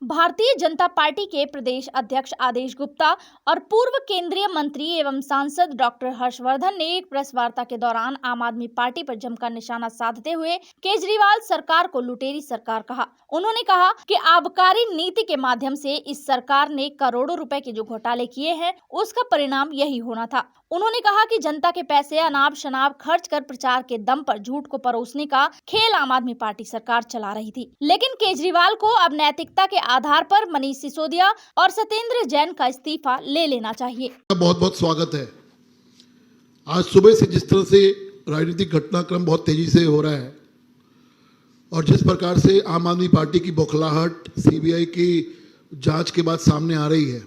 Bharatiya Janata party के प्रदेश अध्यक्ष आदेश गुप्ता और पूर्व केंद्रीय मंत्री एवं सांसद डॉक्टर हर्षवर्धन ने एक प्रेस वार्ता के दौरान आम आदमी पार्टी पर जमकर निशाना साधते हुए केजरीवाल सरकार को लुटेरी सरकार कहा। उन्होंने कहा कि आबकारी नीति के माध्यम से इस सरकार ने करोड़ों रुपए के जो घोटाले किए हैं उसका परिणाम यही होना था। उन्होंने कहा कि जनता के पैसे अनाप शनाप खर्च कर प्रचार के दम पर झूठ को परोसने का खेल आम आदमी पार्टी सरकार चला रही थी, लेकिन केजरीवाल को अब नैतिकता के आधार पर मनीष सिसोदिया और सत्येंद्र जैन का इस्तीफा ले लेना चाहिए। बहुत बहुत स्वागत है। आज सुबह से जिस तरह से राजनीतिक घटनाक्रम बहुत तेजी से हो रहा है और जिस प्रकार से आम आदमी पार्टी की बौखलाहट सीबीआई की जांच के बाद सामने आ रही है,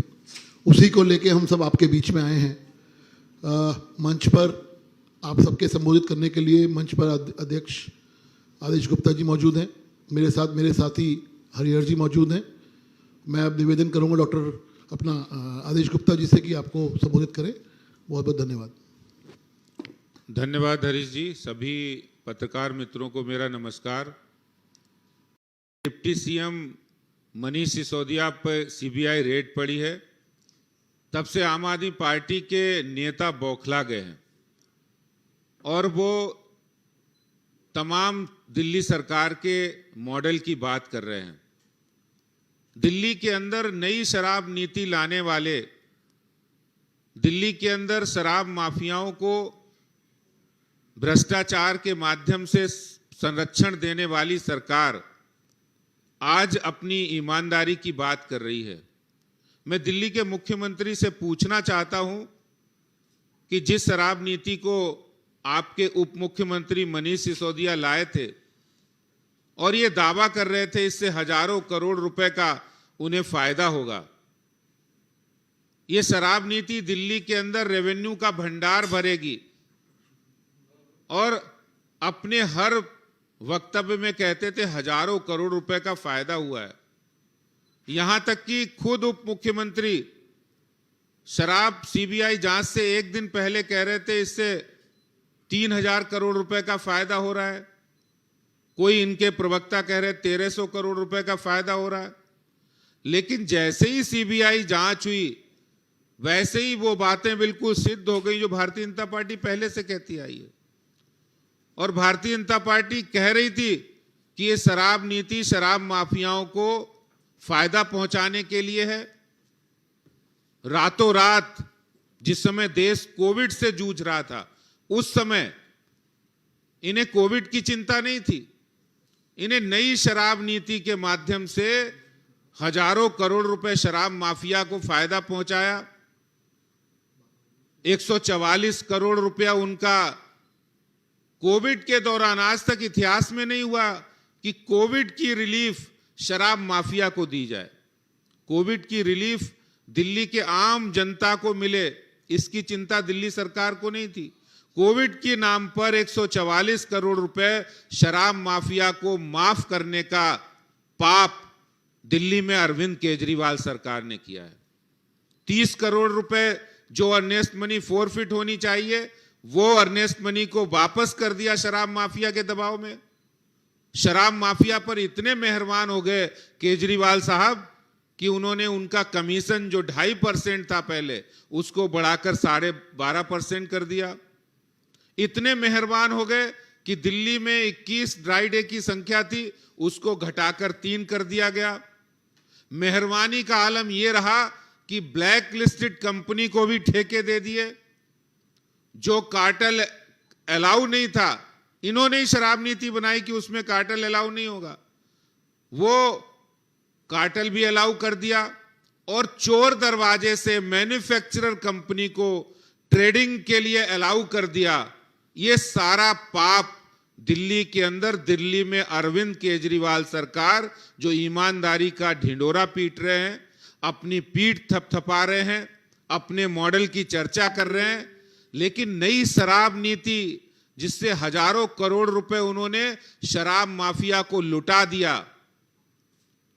उसी को लेके हम सब आपके बीच में आए हैं। मंच पर आप सबके संबोधित करने के लिए मंच पर अध्यक्ष आदेश गुप्ता जी मौजूद हैं, मेरे साथ मेरे साथी हरिहर जी मौजूद हैं। मैं अब निवेदन करूंगा डॉक्टर अपना आदेश गुप्ता जी से कि आपको संबोधित करें। बहुत बहुत धन्यवाद। धन्यवाद हरीश जी। सभी पत्रकार मित्रों को मेरा नमस्कार। डिप्टी सीएम मनीष सिसोदिया पर सीबीआई रेड पड़ी है, तब से आम आदमी पार्टी के नेता बौखला गए हैं और वो तमाम दिल्ली सरकार के मॉडल की बात कर रहे हैं। दिल्ली के अंदर नई शराब नीति लाने वाले, दिल्ली के अंदर शराब माफियाओं को भ्रष्टाचार के माध्यम से संरक्षण देने वाली सरकार आज अपनी ईमानदारी की बात कर रही है। मैं दिल्ली के मुख्यमंत्री से पूछना चाहता हूं कि जिस शराब नीति को आपके उप मुख्यमंत्री मनीष सिसोदिया लाए थे और ये दावा कर रहे थे इससे हजारों करोड़ रुपए का उन्हें फायदा होगा, ये शराब नीति दिल्ली के अंदर रेवेन्यू का भंडार भरेगी और अपने हर वक्तव्य में कहते थे हजारों करोड़ रुपए का फायदा हुआ है। यहां तक कि खुद उप मुख्यमंत्री शराब सीबीआई जांच से एक दिन पहले कह रहे थे इससे 3000 करोड़ रुपए का फायदा हो रहा है। कोई इनके प्रवक्ता कह रहे 1300 करोड़ रुपए का फायदा हो रहा है। लेकिन जैसे ही सीबीआई जांच हुई वैसे ही वो बातें बिल्कुल सिद्ध हो गई जो भारतीय जनता पार्टी पहले से कहती आई है। और भारतीय जनता पार्टी कह रही थी कि ये शराब नीति शराब माफियाओं को फायदा पहुंचाने के लिए है। रातों रात जिस समय देश कोविड से जूझ रहा था, उस समय इन्हें कोविड की चिंता नहीं थी। इन्हें नई शराब नीति के माध्यम से हजारों करोड़ रुपए शराब माफिया को फायदा पहुंचाया। 144 करोड़ रुपया उनका कोविड के दौरान, आज तक इतिहास में नहीं हुआ कि कोविड की रिलीफ शराब माफिया को दी जाए। कोविड की रिलीफ दिल्ली के आम जनता को मिले, इसकी चिंता दिल्ली सरकार को नहीं थी। कोविड के नाम पर 144 करोड़ रुपए शराब माफिया को माफ करने का पाप दिल्ली में अरविंद केजरीवाल सरकार ने किया है। 30 करोड़ रुपए जो अर्नेस्ट मनी फोरफिट होनी चाहिए, वो अर्नेस्ट मनी को वापस कर दिया शराब माफिया के दबाव में। शराब माफिया पर इतने मेहरबान हो गए केजरीवाल साहब कि उन्होंने उनका कमीशन जो 2.5% था पहले, उसको बढ़ाकर 12.5% कर दिया। इतने मेहरबान हो गए कि दिल्ली में 21 ड्राई डे की संख्या थी, उसको घटाकर 3 कर दिया गया। मेहरबानी का आलम यह रहा कि ब्लैक लिस्टेड कंपनी को भी ठेके दे दिए। जो कार्टेल अलाउ नहीं था, इन्होंने ही शराब नीति बनाई कि उसमें कार्टेल अलाउ नहीं होगा, वो कार्टेल भी अलाउ कर दिया। और चोर दरवाजे से मैन्युफैक्चरर कंपनी को ट्रेडिंग के लिए अलाउ कर दिया। ये सारा पाप दिल्ली के अंदर, दिल्ली में अरविंद केजरीवाल सरकार जो ईमानदारी का ढिंडोरा पीट रहे हैं, अपनी पीठ थपथपा रहे हैं, अपने मॉडल की चर्चा कर रहे हैं, लेकिन नई शराब नीति जिससे हजारों करोड़ रुपए उन्होंने शराब माफिया को लुटा दिया।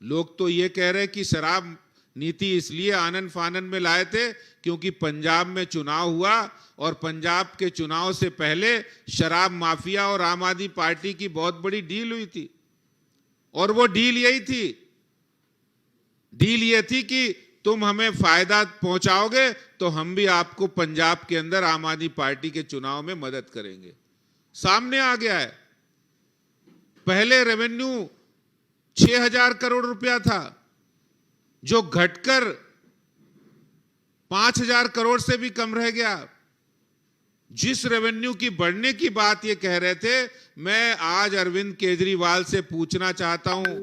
लोग तो ये कह रहे कि शराब नीति इसलिए आनन फानन में लाए थे क्योंकि पंजाब में चुनाव हुआ और पंजाब के चुनाव से पहले शराब माफिया और आम आदमी पार्टी की बहुत बड़ी डील हुई थी। और वो डील यही थी डील ये थी कि तुम हमें फायदा पहुंचाओगे तो हम भी आपको पंजाब के अंदर आम आदमी पार्टी के चुनाव में मदद करेंगे। सामने आ गया है। पहले रेवेन्यू 6,000 करोड़ रुपया था, जो घटकर 5,000 करोड़ से भी कम रह गया। जिस रेवेन्यू की बढ़ने की बात ये कह रहे थे, मैं आज अरविंद केजरीवाल से पूछना चाहता हूं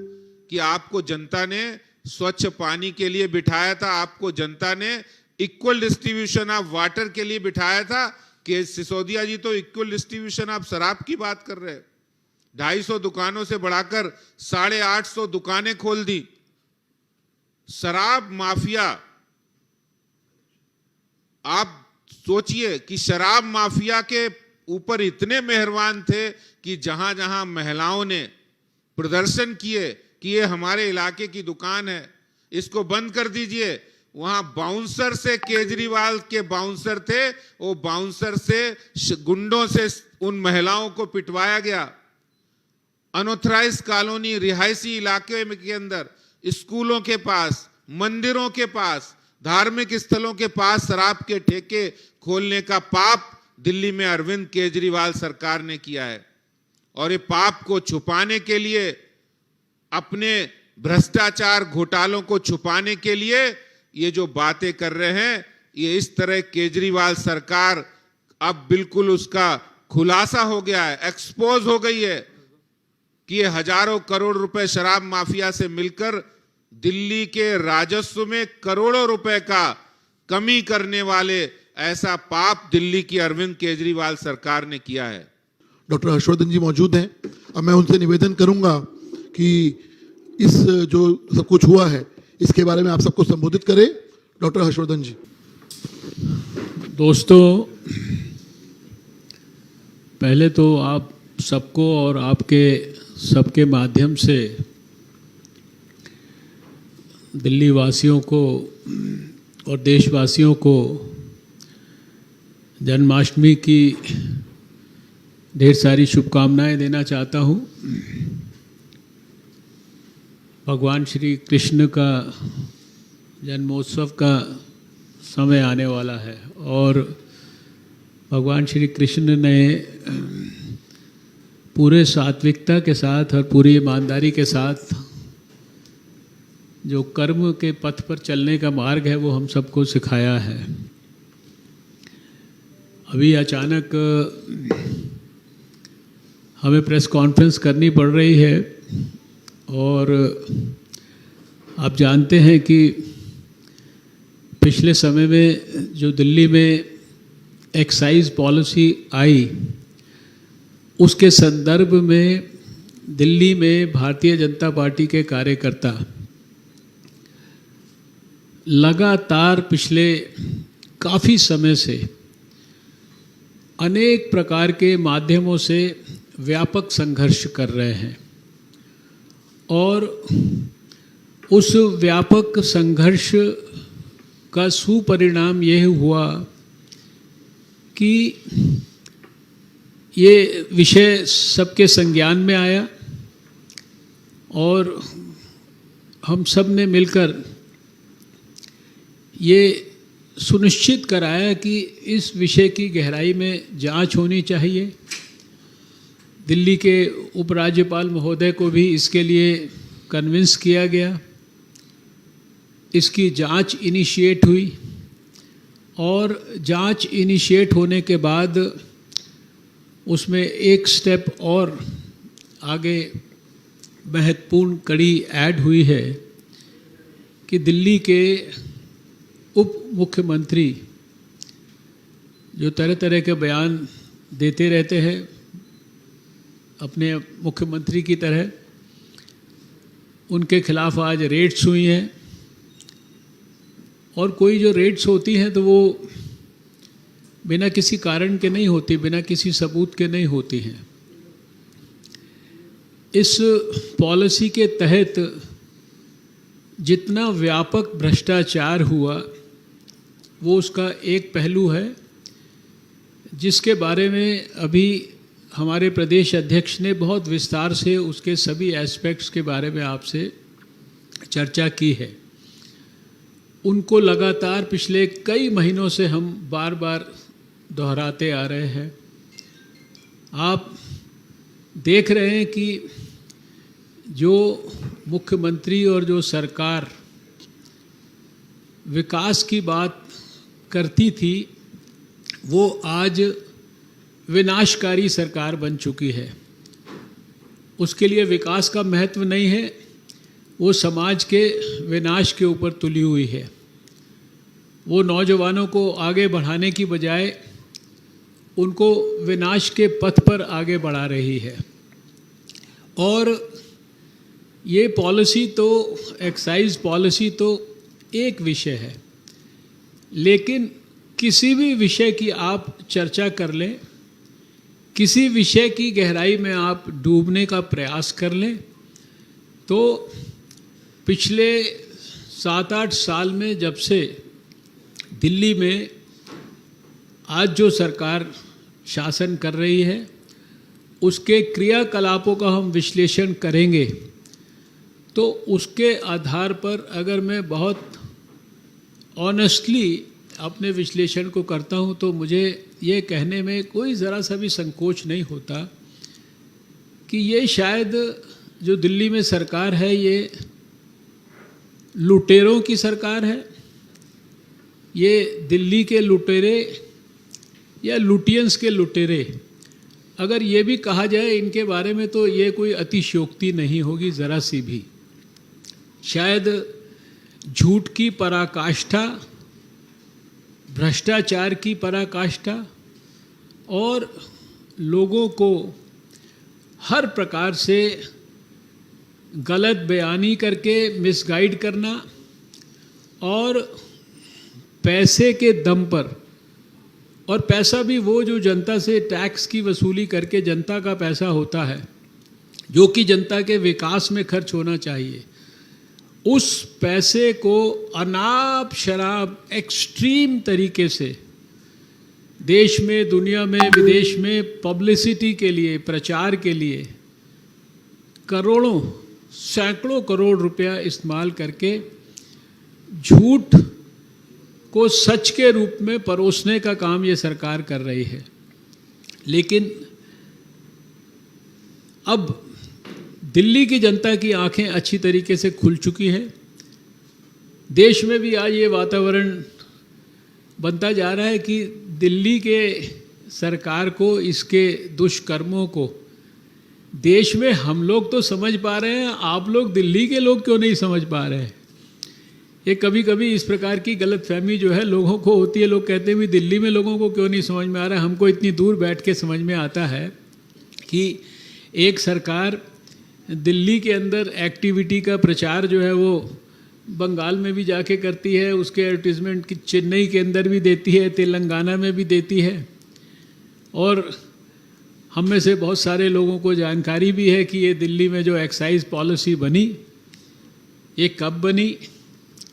कि आपको जनता ने स्वच्छ पानी के लिए बिठाया था, आपको जनता ने इक्वल डिस्ट्रीब्यूशन ऑफ वाटर के लिए बिठाया था कि सिसोदिया जी तो इक्वल डिस्ट्रीब्यूशन ऑफ शराब की बात कर रहे हैं। 250 दुकानों से बढ़ाकर 850 दुकानें खोल दी। शराब माफिया, आप सोचिए कि शराब माफिया के ऊपर इतने मेहरबान थे कि जहां जहां महिलाओं ने प्रदर्शन किए कि ये हमारे इलाके की दुकान है, इसको बंद कर दीजिए, वहां बाउंसर से, केजरीवाल के बाउंसर थे, वो बाउंसर से गुंडों से उन महिलाओं को पिटवाया गया। अनऑथराइज्ड कॉलोनी, रिहायशी इलाके में के अंदर, स्कूलों के पास, मंदिरों के पास, धार्मिक स्थलों के पास शराब के ठेके खोलने का पाप दिल्ली में अरविंद केजरीवाल सरकार ने किया है। और ये पाप को छुपाने के लिए, अपने भ्रष्टाचार घोटालों को छुपाने के लिए ये जो बातें कर रहे हैं, ये इस तरह केजरीवाल सरकार अब बिल्कुल उसका खुलासा हो गया है, एक्सपोज हो गई है कि ये हजारों करोड़ रुपए शराब माफिया से मिलकर दिल्ली के राजस्व में करोड़ों रुपए का कमी करने वाले ऐसा पाप दिल्ली की अरविंद केजरीवाल सरकार ने किया है। डॉक्टर हर्षवर्धन जी मौजूद हैं। अब मैं उनसे निवेदन करूंगा कि इस जो सब कुछ हुआ है इसके बारे में आप सबको संबोधित करें। डॉक्टर हर्षवर्धन जी। दोस्तों, पहले तो आप सबको और आपके सबके माध्यम से दिल्ली वासियों को और देशवासियों को जन्माष्टमी की ढेर सारी शुभकामनाएं देना चाहता हूं। भगवान श्री कृष्ण का जन्मोत्सव का समय आने वाला है और भगवान श्री कृष्ण ने पूरे सात्विकता के साथ और पूरी ईमानदारी के साथ जो कर्म के पथ पर चलने का मार्ग है वो हम सबको सिखाया है। अभी अचानक हमें प्रेस कॉन्फ्रेंस करनी पड़ रही है और आप जानते हैं कि पिछले समय में जो दिल्ली में एक्साइज पॉलिसी आई, उसके संदर्भ में दिल्ली में भारतीय जनता पार्टी के कार्यकर्ता लगातार पिछले काफ़ी समय से अनेक प्रकार के माध्यमों से व्यापक संघर्ष कर रहे हैं और उस व्यापक संघर्ष का सुपरिणाम यह हुआ कि ये विषय सबके संज्ञान में आया और हम सब ने मिलकर ये सुनिश्चित कराया कि इस विषय की गहराई में जांच होनी चाहिए। दिल्ली के उपराज्यपाल महोदय को भी इसके लिए कन्विंस किया गया, इसकी जांच इनिशिएट हुई और जांच इनिशिएट होने के बाद उसमें एक स्टेप और आगे महत्वपूर्ण कड़ी ऐड हुई है कि दिल्ली के उप मुख्यमंत्री जो तरह तरह के बयान देते रहते हैं अपने मुख्यमंत्री की तरह, उनके खिलाफ आज रेड्स हुई हैं और कोई जो रेड्स होती हैं तो वो बिना किसी कारण के नहीं होती, बिना किसी सबूत के नहीं होती हैं। इस पॉलिसी के तहत जितना व्यापक भ्रष्टाचार हुआ वो उसका एक पहलू है, जिसके बारे में अभी हमारे प्रदेश अध्यक्ष ने बहुत विस्तार से उसके सभी एस्पेक्ट्स के बारे में आपसे चर्चा की है। उनको लगातार पिछले कई महीनों से हम बार बार दोहराते आ रहे हैं। आप देख रहे हैं कि जो मुख्यमंत्री और जो सरकार विकास की बात करती थी वो आज विनाशकारी सरकार बन चुकी है। उसके लिए विकास का महत्व नहीं है, वो समाज के विनाश के ऊपर तुली हुई है। वो नौजवानों को आगे बढ़ाने की बजाय उनको विनाश के पथ पर आगे बढ़ा रही है। और ये पॉलिसी तो एक्साइज पॉलिसी तो एक विषय है, लेकिन किसी भी विषय की आप चर्चा कर लें, किसी विषय की गहराई में आप डूबने का प्रयास कर लें, तो पिछले 7-8 साल में जब से दिल्ली में आज जो सरकार शासन कर रही है उसके क्रियाकलापों का हम विश्लेषण करेंगे तो उसके आधार पर अगर मैं बहुत ऑनेस्टली अपने विश्लेषण को करता हूं तो मुझे ये कहने में कोई ज़रा सा भी संकोच नहीं होता कि ये शायद जो दिल्ली में सरकार है ये लुटेरों की सरकार है। ये दिल्ली के लुटेरे या लुटियंस के लुटेरे, अगर ये भी कहा जाए इनके बारे में तो ये कोई अतिशयोक्ति नहीं होगी ज़रा सी भी। शायद झूठ की पराकाष्ठा, भ्रष्टाचार की पराकाष्ठा और लोगों को हर प्रकार से गलत बयानी करके मिसगाइड करना और पैसे के दम पर, और पैसा भी वो जो जनता से टैक्स की वसूली करके जनता का पैसा होता है जो कि जनता के विकास में खर्च होना चाहिए, उस पैसे को अनाप शराब एक्सट्रीम तरीके से देश में, दुनिया में, विदेश में पब्लिसिटी के लिए, प्रचार के लिए करोड़ों, सैकड़ों करोड़ रुपया इस्तेमाल करके झूठ को सच के रूप में परोसने का काम ये सरकार कर रही है। लेकिन अब दिल्ली की जनता की आंखें अच्छी तरीके से खुल चुकी हैं। देश में भी आज ये वातावरण बनता जा रहा है कि दिल्ली के सरकार को, इसके दुष्कर्मों को देश में हम लोग तो समझ पा रहे हैं, आप लोग दिल्ली के लोग क्यों नहीं समझ पा रहे हैं। ये कभी कभी इस प्रकार की गलतफहमी जो है लोगों को होती है। लोग कहते हैं भी दिल्ली में लोगों को क्यों नहीं समझ में आ रहा है। हमको इतनी दूर बैठ के समझ में आता है कि एक सरकार दिल्ली के अंदर एक्टिविटी का प्रचार जो है वो बंगाल में भी जाके करती है, उसके एडवर्टीजमेंट की चेन्नई के अंदर भी देती है, तेलंगाना में भी देती है, और हम में से बहुत सारे लोगों को जानकारी भी है कि ये दिल्ली में जो एक्साइज पॉलिसी बनी, ये कब बनी,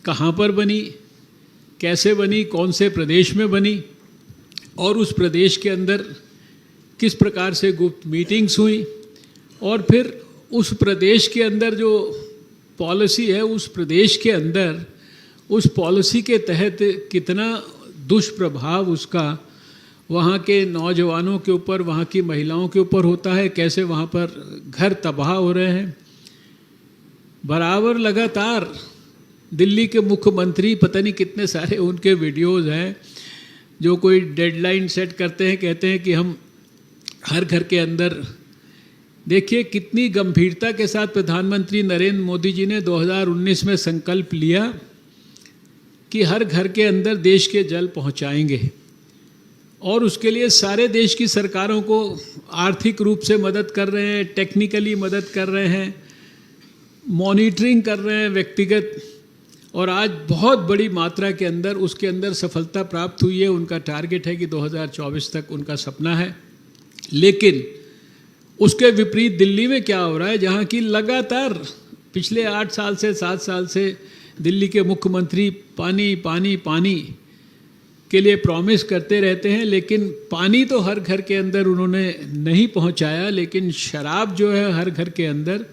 कहाँ पर बनी, कैसे बनी, कौन से प्रदेश में बनी, और उस प्रदेश के अंदर किस प्रकार से गुप्त मीटिंग्स हुई, और फिर उस प्रदेश के अंदर जो पॉलिसी है, उस प्रदेश के अंदर उस पॉलिसी के तहत कितना दुष्प्रभाव उसका वहाँ के नौजवानों के ऊपर, वहाँ की महिलाओं के ऊपर होता है, कैसे वहाँ पर घर तबाह हो रहे हैं। बराबर लगातार दिल्ली के मुख्यमंत्री, पता नहीं कितने सारे उनके वीडियोज़ हैं जो कोई डेडलाइन सेट करते हैं, कहते हैं कि हम हर घर के अंदर, देखिए कितनी गंभीरता के साथ प्रधानमंत्री नरेंद्र मोदी जी ने 2019 में संकल्प लिया कि हर घर के अंदर देश के जल पहुंचाएंगे, और उसके लिए सारे देश की सरकारों को आर्थिक रूप से मदद कर रहे हैं, टेक्निकली मदद कर रहे हैं, मॉनिटरिंग कर रहे हैं व्यक्तिगत, और आज बहुत बड़ी मात्रा के अंदर उसके अंदर सफलता प्राप्त हुई है। उनका टारगेट है कि 2024 तक उनका सपना है। लेकिन उसके विपरीत दिल्ली में क्या हो रहा है, जहाँ की लगातार पिछले 8 साल से 7 साल से दिल्ली के मुख्यमंत्री पानी पानी पानी के लिए प्रॉमिस करते रहते हैं, लेकिन पानी तो हर घर के अंदर उन्होंने नहीं पहुंचाया, लेकिन शराब जो है हर घर के अंदर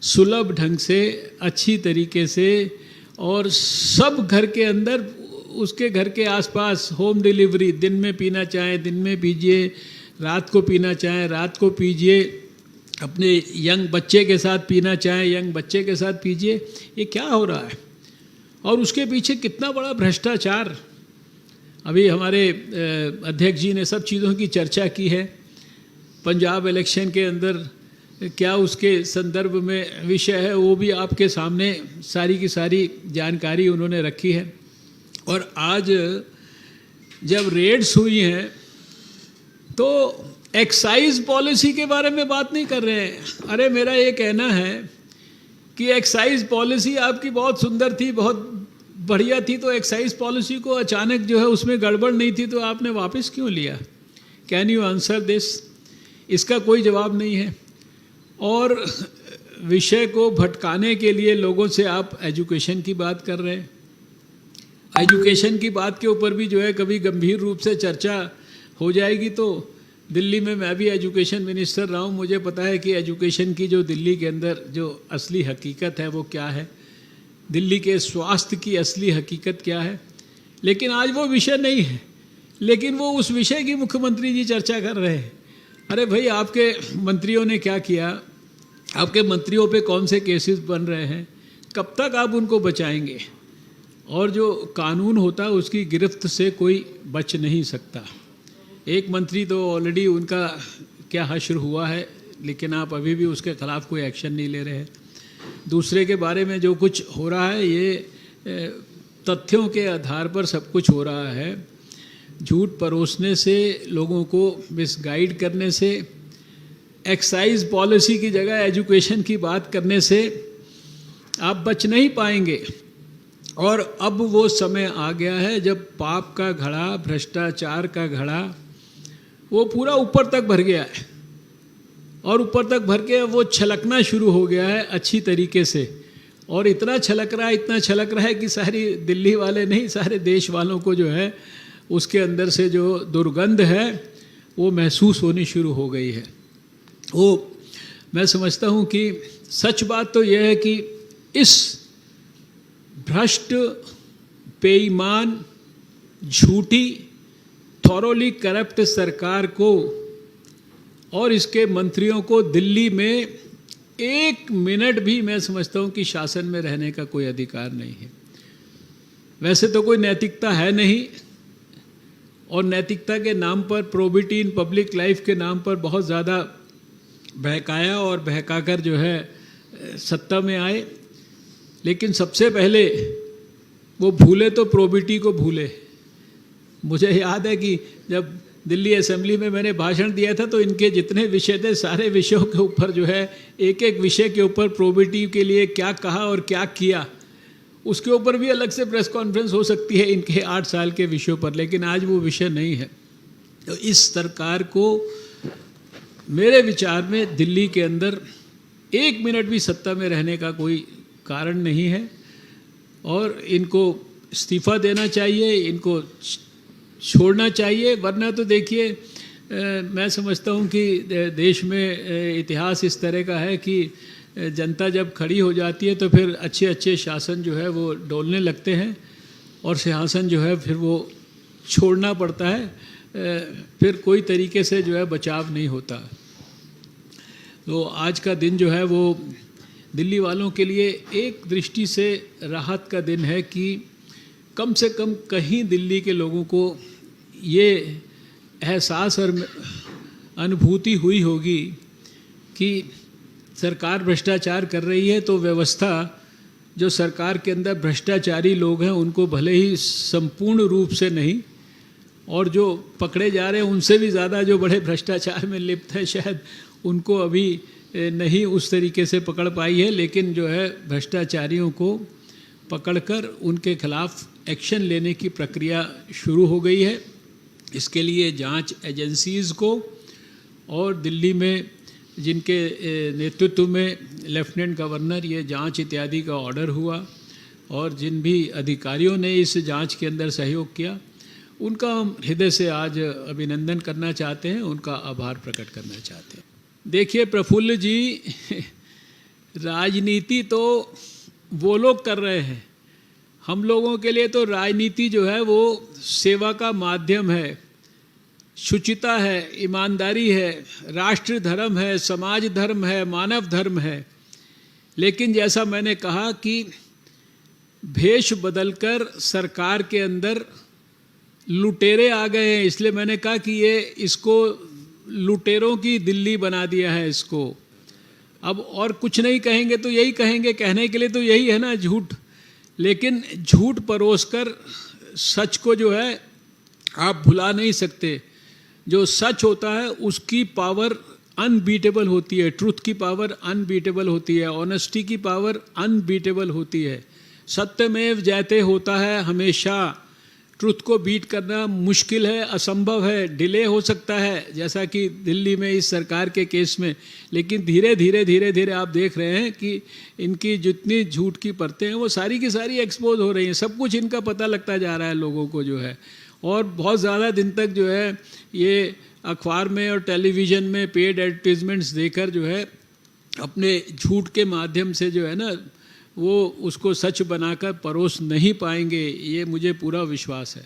सुलभ ढंग से, अच्छी तरीके से और सब घर के अंदर, उसके घर के आसपास होम डिलीवरी, दिन में पीना चाहें दिन में पीजिए, रात को पीना चाहें रात को पीजिए, अपने यंग बच्चे के साथ पीना चाहें यंग बच्चे के साथ पीजिए। ये क्या हो रहा है? और उसके पीछे कितना बड़ा भ्रष्टाचार। अभी हमारे अध्यक्ष जी ने सब चीज़ों की चर्चा की है। पंजाब इलेक्शन के अंदर क्या उसके संदर्भ में विषय है वो भी आपके सामने सारी की सारी जानकारी उन्होंने रखी है। और आज जब रेड्स हुई हैं तो एक्साइज पॉलिसी के बारे में बात नहीं कर रहे हैं। अरे मेरा ये कहना है कि एक्साइज पॉलिसी आपकी बहुत सुंदर थी, बहुत बढ़िया थी, तो एक्साइज पॉलिसी को अचानक जो है उसमें गड़बड़ नहीं थी तो आपने वापस क्यों लिया? Can you answer this? इसका कोई जवाब नहीं है। और विषय को भटकाने के लिए लोगों से आप एजुकेशन की बात कर रहे हैं। एजुकेशन की बात के ऊपर भी जो है कभी गंभीर रूप से चर्चा हो जाएगी। तो दिल्ली में मैं भी एजुकेशन मिनिस्टर रहा हूँ, मुझे पता है कि एजुकेशन की जो दिल्ली के अंदर जो असली हकीकत है वो क्या है, दिल्ली के स्वास्थ्य की असली हकीकत क्या है। लेकिन आज वो विषय नहीं है, लेकिन वो उस विषय की मुख्यमंत्री जी चर्चा कर रहे हैं। अरे भाई, आपके मंत्रियों ने क्या किया? आपके मंत्रियों पे कौन से केसेस बन रहे हैं? कब तक आप उनको बचाएंगे? और जो कानून होता है उसकी गिरफ्त से कोई बच नहीं सकता। एक मंत्री तो ऑलरेडी उनका क्या हश्र हुआ है, लेकिन आप अभी भी उसके खिलाफ कोई एक्शन नहीं ले रहे हैं। दूसरे के बारे में जो कुछ हो रहा है ये तथ्यों के आधार पर सब कुछ हो रहा है। झूठ परोसने से, लोगों को मिसगाइड करने से, एक्साइज पॉलिसी की जगह एजुकेशन की बात करने से आप बच नहीं पाएंगे। और अब वो समय आ गया है जब पाप का घड़ा, भ्रष्टाचार का घड़ा वो पूरा ऊपर तक भर गया है। और ऊपर तक भर के वो छलकना शुरू हो गया है अच्छी तरीके से। और इतना छलक रहा है, इतना छलक रहा है कि सारी दिल्ली वाले नहीं, सारे देश वालों को जो है उसके अंदर से जो दुर्गंध है वो महसूस होनी शुरू हो गई है। वो मैं समझता हूँ कि सच बात तो यह है कि इस भ्रष्ट, बेईमान, झूठी, थॉरोली करप्ट सरकार को और इसके मंत्रियों को दिल्ली में एक मिनट भी मैं समझता हूँ कि शासन में रहने का कोई अधिकार नहीं है। वैसे तो कोई नैतिकता है नहीं, और नैतिकता के नाम पर, प्रोबिटी इन पब्लिक लाइफ के नाम पर बहुत ज़्यादा बहकाया और बहकाकर जो है सत्ता में आए। लेकिन सबसे पहले वो भूले तो प्रोबिटी को भूले। मुझे याद है कि जब दिल्ली असेंबली में मैंने भाषण दिया था तो इनके जितने विषय थे सारे विषयों के ऊपर जो है एक एक विषय के ऊपर प्रोबिटी के लिए क्या कहा और क्या किया, उसके ऊपर भी अलग से प्रेस कॉन्फ्रेंस हो सकती है इनके 8 साल के विषयों पर। लेकिन आज वो विषय नहीं है। तो इस सरकार को मेरे विचार में दिल्ली के अंदर 1 मिनट भी सत्ता में रहने का कोई कारण नहीं है। और इनको इस्तीफ़ा देना चाहिए, इनको छोड़ना चाहिए। वरना तो देखिए, मैं समझता हूँ कि देश में इतिहास इस तरह का है कि जनता जब खड़ी हो जाती है तो फिर अच्छे अच्छे शासन जो है वो डोलने लगते हैं और सिंहासन जो है फिर वो छोड़ना पड़ता है, फिर कोई तरीके से जो है बचाव नहीं होता। तो आज का दिन जो है वो दिल्ली वालों के लिए एक दृष्टि से राहत का दिन है कि कम से कम कहीं दिल्ली के लोगों को ये एहसास और अनुभूति हुई होगी कि सरकार भ्रष्टाचार कर रही है, तो व्यवस्था जो सरकार के अंदर भ्रष्टाचारी लोग हैं उनको भले ही संपूर्ण रूप से नहीं, और जो पकड़े जा रहे हैं उनसे भी ज़्यादा जो बड़े भ्रष्टाचार में लिप्त हैं शायद उनको अभी नहीं उस तरीके से पकड़ पाई है। लेकिन जो है भ्रष्टाचारियों को पकड़कर उनके खिलाफ एक्शन लेने की प्रक्रिया शुरू हो गई है। इसके लिए जांच एजेंसीज़ को और दिल्ली में जिनके नेतृत्व में लेफ्टिनेंट गवर्नर ये जांच इत्यादि का ऑर्डर हुआ, और जिन भी अधिकारियों ने इस जांच के अंदर सहयोग किया उनका हम हृदय से आज अभिनंदन करना चाहते हैं, उनका आभार प्रकट करना चाहते हैं। देखिए प्रफुल्ल जी, राजनीति तो वो लोग कर रहे हैं हम लोगों के लिए तो राजनीति जो है वो सेवा का माध्यम है, शुचिता है, ईमानदारी है, राष्ट्र धर्म है, समाज धर्म है, मानव धर्म है। लेकिन जैसा मैंने कहा कि भेष बदलकर सरकार के अंदर लुटेरे आ गए हैं, इसलिए मैंने कहा कि ये इसको लुटेरों की दिल्ली बना दिया है इसको। अब और कुछ नहीं कहेंगे तो यही कहेंगे, कहने के लिए तो यही है ना, झूठ। लेकिन झूठ परोसकर सच को जो है आप भुला नहीं सकते। जो सच होता है उसकी पावर अनबीटेबल होती है, ट्रुथ की पावर अनबीटेबल होती है, ऑनेस्टी की पावर अनबीटेबल होती है। सत्यमेव जयते होता है हमेशा। ट्रुथ को बीट करना मुश्किल है, असंभव है, डिले हो सकता है, जैसा कि दिल्ली में इस सरकार के केस में। लेकिन धीरे धीरे आप देख रहे हैं कि इनकी जितनी झूठ की परतें हैं वो सारी की सारी एक्सपोज हो रही हैं। सब कुछ इनका पता लगता जा रहा है लोगों को जो है। और बहुत ज़्यादा दिन तक जो है ये अखबार में और टेलीविज़न में पेड एडवर्टीजमेंट्स देकर जो है अपने झूठ के माध्यम से जो है ना वो उसको सच बनाकर परोस नहीं पाएंगे, ये मुझे पूरा विश्वास है।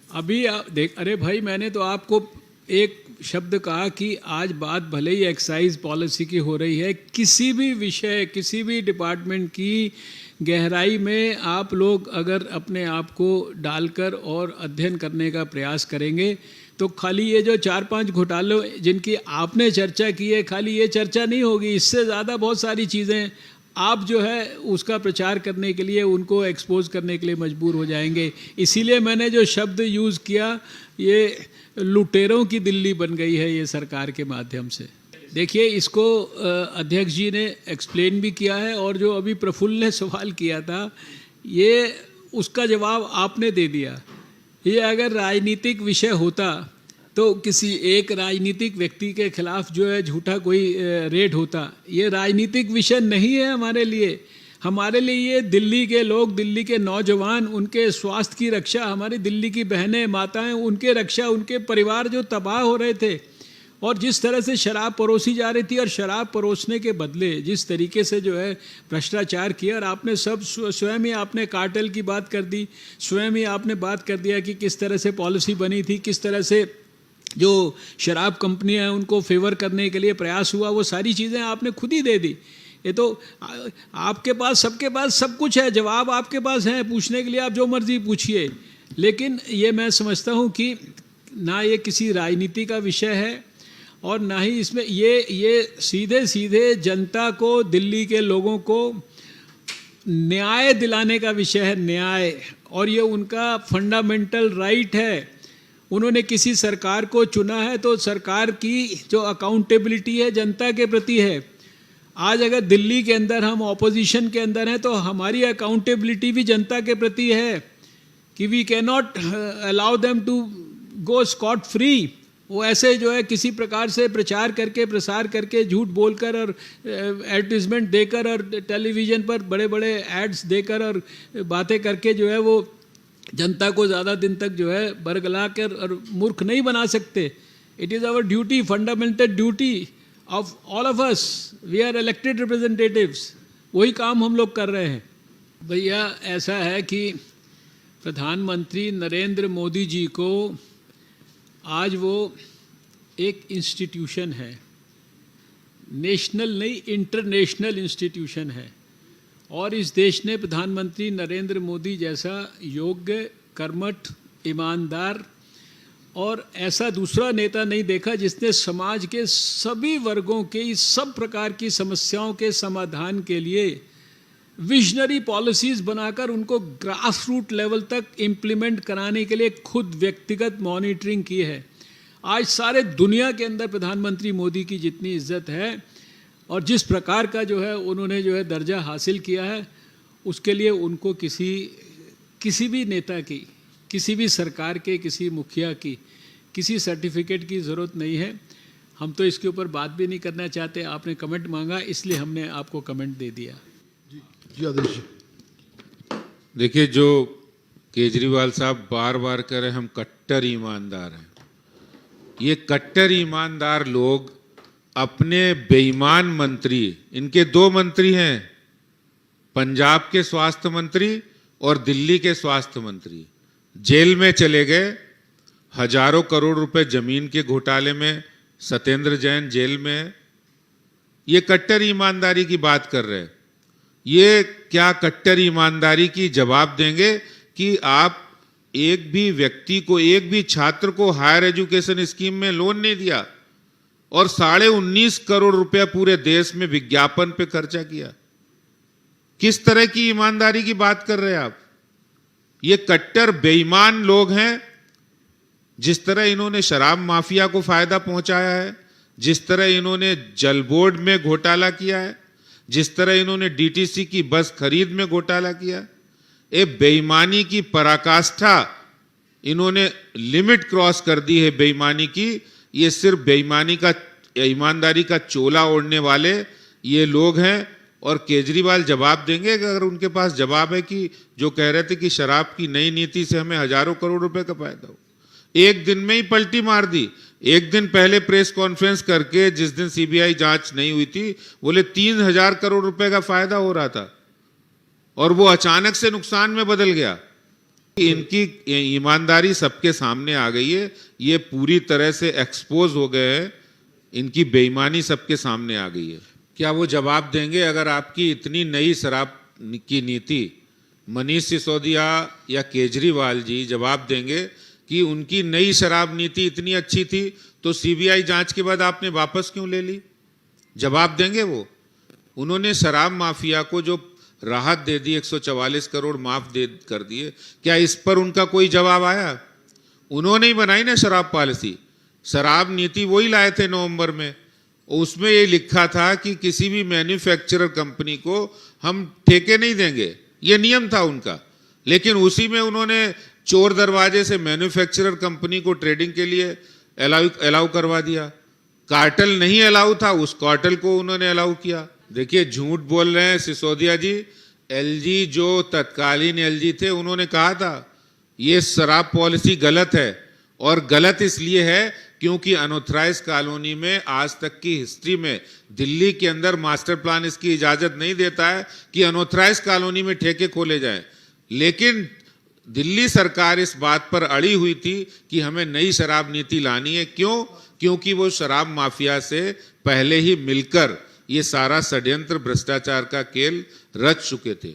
अभी आप देख, अरे भाई मैंने तो आपको एक शब्द कहा कि आज बात भले ही एक्साइज पॉलिसी की हो रही है, किसी भी विषय, किसी भी डिपार्टमेंट की गहराई में आप लोग अगर अपने आप को डालकर और अध्ययन करने का प्रयास करेंगे तो खाली ये जो 4-5 घोटालों जिनकी आपने चर्चा की है, खाली ये चर्चा नहीं होगी, इससे ज़्यादा बहुत सारी चीज़ें आप जो है उसका प्रचार करने के लिए, उनको एक्सपोज करने के लिए मजबूर हो जाएंगे। इसीलिए मैंने जो शब्द यूज़ किया, ये लुटेरों की दिल्ली बन गई है ये सरकार के माध्यम से। देखिए इसको अध्यक्ष जी ने एक्सप्लेन भी किया है, और जो अभी प्रफुल्ल ने सवाल किया था ये उसका जवाब आपने दे दिया। ये अगर राजनीतिक विषय होता तो किसी एक राजनीतिक व्यक्ति के खिलाफ जो है झूठा कोई रेड होता। ये राजनीतिक विषय नहीं है हमारे लिए। हमारे लिए ये दिल्ली के लोग, दिल्ली के नौजवान, उनके स्वास्थ्य की रक्षा, हमारी दिल्ली की बहनें, माताएं, उनके रक्षा, उनके परिवार जो तबाह हो रहे थे, और जिस तरह से शराब परोसी जा रही थी, और शराब परोसने के बदले जिस तरीके से जो है भ्रष्टाचार किया, और आपने सब स्वयं ही आपने कार्टेल की बात कर दी, स्वयं ही आपने बात कर दिया कि किस तरह से पॉलिसी बनी थी, किस तरह से जो शराब कंपनियां हैं उनको फेवर करने के लिए प्रयास हुआ, वो सारी चीज़ें आपने खुद ही दे दी। ये तो आपके पास, सबके पास सब कुछ है, जवाब आपके पास हैं, पूछने के लिए आप जो मर्जी पूछिए। लेकिन ये मैं समझता हूँ कि ना ये किसी राजनीति का विषय है और ना ही इसमें ये सीधे सीधे जनता को, दिल्ली के लोगों को न्याय दिलाने का विषय है, न्याय। और ये उनका फंडामेंटल राइट है। उन्होंने किसी सरकार को चुना है तो सरकार की जो अकाउंटेबिलिटी है जनता के प्रति है। आज अगर दिल्ली के अंदर हम ऑपोजिशन के अंदर हैं तो हमारी अकाउंटेबिलिटी भी जनता के प्रति है कि we can not allow them to go scot free. वो ऐसे जो है किसी प्रकार से प्रचार करके, प्रसार करके, झूठ बोलकर और एडवर्टीजमेंट देकर और टेलीविज़न पर बड़े बड़े एड्स देकर और बातें करके जो है वो जनता को ज़्यादा दिन तक जो है बरगला कर और मूर्ख नहीं बना सकते। It is our duty, fundamental duty of all of us. We are elected representatives. वही काम हम लोग कर रहे हैं। भैया ऐसा है कि प्रधानमंत्री नरेंद्र मोदी जी को आज वो एक इंस्टीट्यूशन है, नेशनल नहीं इंटरनेशनल इंस्टीट्यूशन है। और इस देश ने प्रधानमंत्री नरेंद्र मोदी जैसा योग्य, कर्मठ, ईमानदार और ऐसा दूसरा नेता नहीं देखा जिसने समाज के सभी वर्गों के सब प्रकार की समस्याओं के समाधान के लिए विजनरी पॉलिसीज बनाकर उनको ग्रास रूट लेवल तक इम्प्लीमेंट कराने के लिए खुद व्यक्तिगत मॉनिटरिंग की है। आज सारे दुनिया के अंदर प्रधानमंत्री मोदी की जितनी इज्जत है और जिस प्रकार का जो है उन्होंने जो है दर्जा हासिल किया है, उसके लिए उनको किसी भी नेता की, किसी भी सरकार के, किसी मुखिया की, किसी सर्टिफिकेट की ज़रूरत नहीं है। हम तो इसके ऊपर बात भी नहीं करना चाहते। आपने कमेंट मांगा इसलिए हमने आपको कमेंट दे दिया। जी आदेश। देखिए, जो केजरीवाल साहब बार बार कह रहे हैं हम कट्टर ईमानदार हैं, ये कट्टर ईमानदार लोग अपने बेईमान मंत्री, इनके 2 मंत्री हैं, पंजाब के स्वास्थ्य मंत्री और दिल्ली के स्वास्थ्य मंत्री जेल में चले गए। हजारों करोड़ रुपए जमीन के घोटाले में सत्येंद्र जैन जेल में है। ये कट्टर ईमानदारी की बात कर रहे हैं। ये क्या कट्टर ईमानदारी की जवाब देंगे कि आप एक भी व्यक्ति को, एक भी छात्र को हायर एजुकेशन स्कीम में लोन नहीं दिया और 19.5 करोड़ रुपया पूरे देश में विज्ञापन पे खर्चा किया। किस तरह की ईमानदारी की बात कर रहे हैं आप? ये कट्टर बेईमान लोग हैं। जिस तरह इन्होंने शराब माफिया को फायदा पहुंचाया है, जिस तरह इन्होंने जल बोर्ड में घोटाला किया है, जिस तरह इन्होंने डीटीसी की बस खरीद में घोटाला किया, ये बेईमानी की पराकाष्ठा, इन्होंने लिमिट क्रॉस कर दी है बेईमानी की। ये सिर्फ बेईमानी का, ईमानदारी का चोला ओढ़ने वाले ये लोग हैं। और केजरीवाल जवाब देंगे अगर उनके पास जवाब है कि जो कह रहे थे कि शराब की नई नीति से हमें हजारों करोड़ रुपए का फायदा हो। एक दिन में ही पलटी मार दी। एक दिन पहले प्रेस कॉन्फ्रेंस करके, जिस दिन सीबीआई जांच नहीं हुई थी, बोले 3,000 करोड़ रुपए का फायदा हो रहा था और वो अचानक से नुकसान में बदल गया। इनकी ईमानदारी सबके सामने आ गई है। ये पूरी तरह से एक्सपोज हो गए हैं। इनकी बेईमानी सबके सामने आ गई है। क्या वो जवाब देंगे अगर आपकी इतनी नई शराब की नीति, मनीष सिसोदिया या केजरीवाल जी जवाब देंगे कि उनकी नई शराब नीति इतनी अच्छी थी तो सीबीआई जांच के बाद आपने वापस क्यों ले ली? जवाब देंगे वो? उन्होंने शराब माफिया को जो राहत दे दी, 144 करोड़ माफ दे कर दिए, क्या इस पर उनका कोई जवाब आया? उन्होंने ही बनाई ना शराब पॉलिसी। शराब नीति वही लाए थे नवंबर में। उसमें ये लिखा था कि किसी भी मैन्युफैक्चरर कंपनी को हम ठेके नहीं देंगे, ये नियम था उनका। लेकिन उसी में उन्होंने चोर दरवाजे से मैन्युफैक्चरर कंपनी को ट्रेडिंग के लिए अलाउ करवा दिया। कार्टेल नहीं अलाउ था, उस कार्टेल को उन्होंने अलाउ किया। देखिए, झूठ बोल रहे हैं सिसोदिया जी। एलजी जो तत्कालीन एलजी थे, उन्होंने कहा था ये शराब पॉलिसी गलत है। और गलत इसलिए है क्योंकि अनऑथराइज कॉलोनी में आज तक की हिस्ट्री में दिल्ली के अंदर मास्टर प्लान इसकी इजाजत नहीं देता है कि अनऑथराइज कॉलोनी में ठेके खोले जाएं। लेकिन दिल्ली सरकार इस बात पर अड़ी हुई थी कि हमें नई शराब नीति लानी है। क्यों? क्योंकि वो शराब माफिया से पहले ही मिलकर ये सारा षड्यंत्र, भ्रष्टाचार का खेल रच चुके थे।